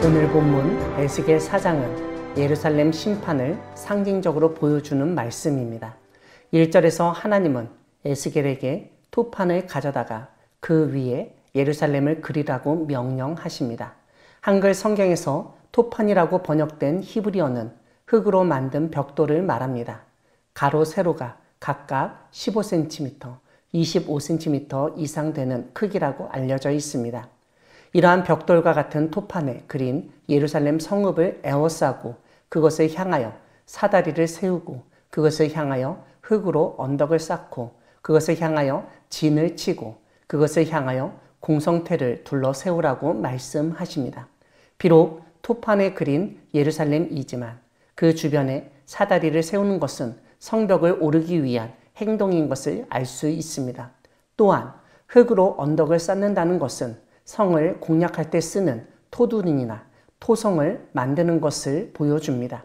오늘 본문 에스겔 4장은 예루살렘 심판을 상징적으로 보여주는 말씀입니다. 1절에서 하나님은 에스겔에게 토판을 가져다가 그 위에 예루살렘을 그리라고 명령하십니다. 한글 성경에서 토판이라고 번역된 히브리어는 흙으로 만든 벽돌을 말합니다. 가로 세로가 각각 15cm, 25cm 이상 되는 크기라고 알려져 있습니다. 이러한 벽돌과 같은 토판에 그린 예루살렘 성읍을 에워싸고 그것을 향하여 사다리를 세우고 그것을 향하여 흙으로 언덕을 쌓고 그것을 향하여 진을 치고 그것을 향하여 공성퇴를 둘러 세우라고 말씀하십니다. 비록 토판에 그린 예루살렘이지만 그 주변에 사다리를 세우는 것은 성벽을 오르기 위한 행동인 것을 알 수 있습니다. 또한 흙으로 언덕을 쌓는다는 것은 성을 공략할 때 쓰는 토두린이나 토성을 만드는 것을 보여줍니다.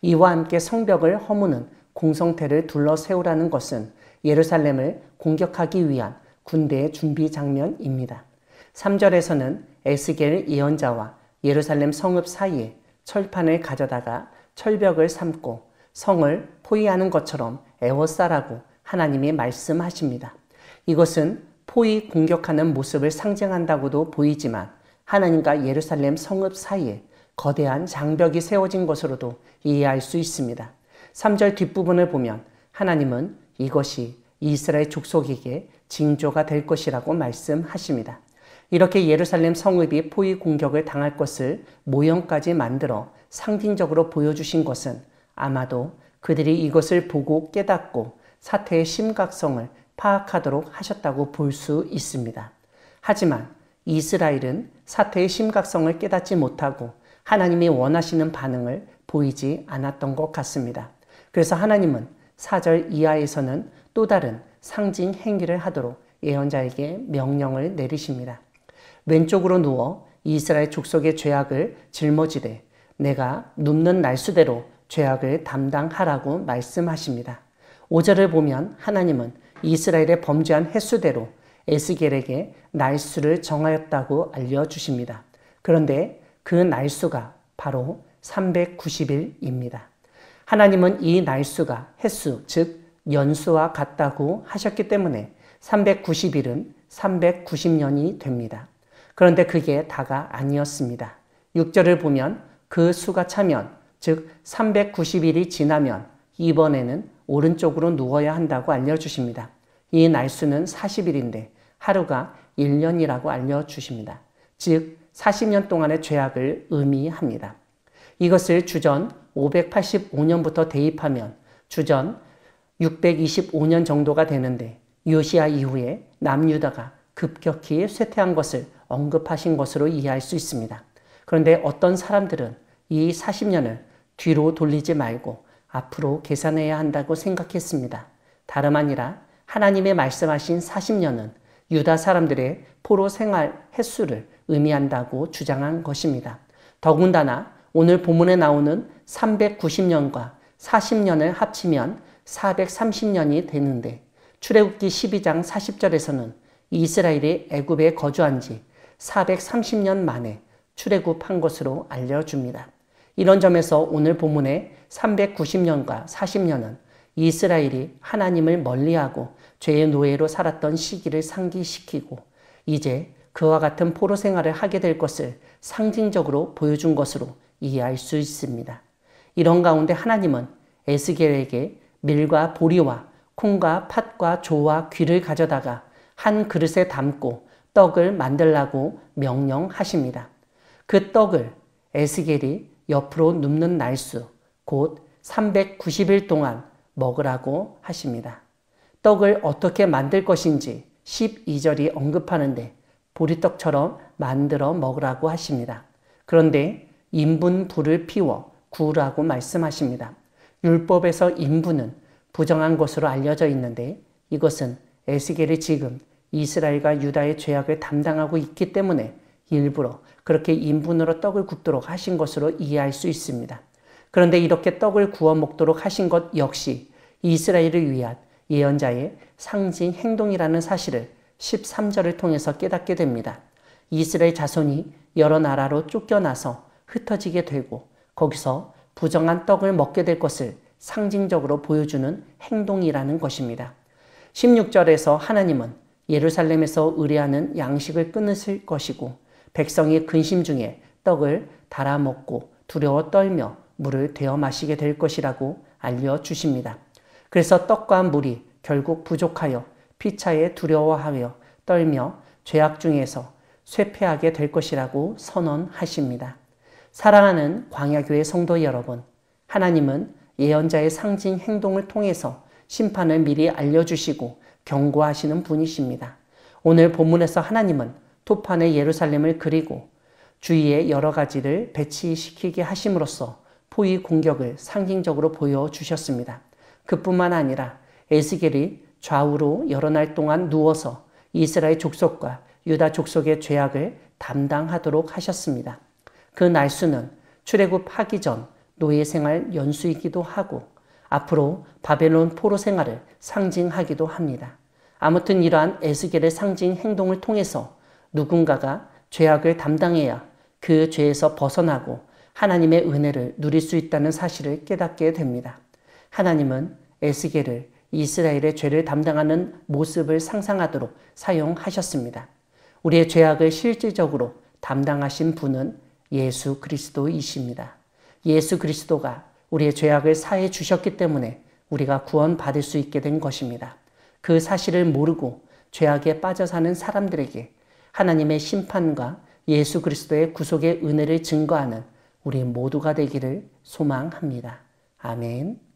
이와 함께 성벽을 허무는 공성퇴를 둘러 세우라는 것은 예루살렘을 공격하기 위한 군대의 준비 장면입니다. 3절에서는 에스겔 예언자와 예루살렘 성읍 사이에 철판을 가져다가 철벽을 삼고 성을 포위하는 것처럼 에워싸라고 하나님이 말씀하십니다. 이것은 포위 공격하는 모습을 상징한다고도 보이지만 하나님과 예루살렘 성읍 사이에 거대한 장벽이 세워진 것으로도 이해할 수 있습니다. 3절 뒷부분을 보면 하나님은 이것이 이스라엘 족속에게 징조가 될 것이라고 말씀하십니다. 이렇게 예루살렘 성읍이 포위 공격을 당할 것을 모형까지 만들어 상징적으로 보여주신 것은 아마도 그들이 이것을 보고 깨닫고 사태의 심각성을 파악하도록 하셨다고 볼 수 있습니다. 하지만 이스라엘은 사태의 심각성을 깨닫지 못하고 하나님이 원하시는 반응을 보이지 않았던 것 같습니다. 그래서 하나님은 4절 이하에서는 또 다른 상징 행위를 하도록 예언자에게 명령을 내리십니다. 왼쪽으로 누워 이스라엘 족속의 죄악을 짊어지되 내가 눕는 날수대로 죄악을 담당하라고 말씀하십니다. 5절을 보면 하나님은 이스라엘의 범죄한 횟수대로 에스겔에게 날수를 정하였다고 알려주십니다. 그런데 그 날수가 바로 390일입니다. 하나님은 이 날수가 횟수, 즉 연수와 같다고 하셨기 때문에 390일은 390년이 됩니다. 그런데 그게 다가 아니었습니다. 6절을 보면 그 수가 차면, 즉 390일이 지나면 이번에는 오른쪽으로 누워야 한다고 알려주십니다. 이 날수는 40일인데 하루가 1년이라고 알려주십니다. 즉 40년 동안의 죄악을 의미합니다. 이것을 주전 585년부터 대입하면 주전 625년 정도가 되는데 요시야 이후에 남유다가 급격히 쇠퇴한 것을 언급하신 것으로 이해할 수 있습니다. 그런데 어떤 사람들은 이 40년을 뒤로 돌리지 말고 앞으로 계산해야 한다고 생각했습니다. 다름 아니라 하나님의 말씀하신 40년은 유다 사람들의 포로 생활 횟수를 의미한다고 주장한 것입니다. 더군다나 오늘 본문에 나오는 390년과 40년을 합치면 430년이 되는데 출애굽기 12장 40절에서는 이스라엘이 애굽에 거주한 지 430년 만에 출애굽한 것으로 알려줍니다. 이런 점에서 오늘 본문의 390년과 40년은 이스라엘이 하나님을 멀리하고 죄의 노예로 살았던 시기를 상기시키고 이제 그와 같은 포로 생활을 하게 될 것을 상징적으로 보여준 것으로 이해할 수 있습니다. 이런 가운데 하나님은 에스겔에게 밀과 보리와 콩과 팥과 조와 귀를 가져다가 한 그릇에 담고 떡을 만들라고 명령하십니다. 그 떡을 에스겔이 옆으로 눕는 날수, 곧 390일 동안 먹으라고 하십니다. 떡을 어떻게 만들 것인지 12절이 언급하는데 보리떡처럼 만들어 먹으라고 하십니다. 그런데 인분 불을 피워 구우라고 말씀하십니다. 율법에서 인분은 부정한 것으로 알려져 있는데 이것은 에스겔이 지금 이스라엘과 유다의 죄악을 담당하고 있기 때문에 일부러 그렇게 인분으로 떡을 굽도록 하신 것으로 이해할 수 있습니다. 그런데 이렇게 떡을 구워 먹도록 하신 것 역시 이스라엘을 위한 예언자의 상징 행동이라는 사실을 13절을 통해서 깨닫게 됩니다. 이스라엘 자손이 여러 나라로 쫓겨나서 흩어지게 되고 거기서 부정한 떡을 먹게 될 것을 상징적으로 보여주는 행동이라는 것입니다. 16절에서 하나님은 예루살렘에서 의뢰하는 양식을 끊으실 것이고 백성이 근심 중에 떡을 달아 먹고 두려워 떨며 물을 되어 마시게 될 것이라고 알려주십니다. 그래서 떡과 물이 결국 부족하여 피차에 두려워하여 떨며 죄악 중에서 쇠퇴하게 될 것이라고 선언하십니다. 사랑하는 광야교회 성도 여러분, 하나님은 예언자의 상징 행동을 통해서 심판을 미리 알려주시고 경고하시는 분이십니다. 오늘 본문에서 하나님은 토판의 예루살렘을 그리고 주위에 여러 가지를 배치시키게 하심으로써 포위 공격을 상징적으로 보여주셨습니다. 그뿐만 아니라 에스겔이 좌우로 여러 날 동안 누워서 이스라엘 족속과 유다 족속의 죄악을 담당하도록 하셨습니다. 그 날수는 출애굽하기 전 노예 생활 연수이기도 하고 앞으로 바벨론 포로 생활을 상징하기도 합니다. 아무튼 이러한 에스겔의 상징 행동을 통해서 누군가가 죄악을 담당해야 그 죄에서 벗어나고 하나님의 은혜를 누릴 수 있다는 사실을 깨닫게 됩니다. 하나님은 에스겔을 이스라엘의 죄를 담당하는 모습을 상상하도록 사용하셨습니다. 우리의 죄악을 실질적으로 담당하신 분은 예수 그리스도이십니다. 예수 그리스도가 우리의 죄악을 사해 주셨기 때문에 우리가 구원받을 수 있게 된 것입니다. 그 사실을 모르고 죄악에 빠져 사는 사람들에게 하나님의 심판과 예수 그리스도의 구속의 은혜를 증거하는 우리 모두가 되기를 소망합니다. 아멘.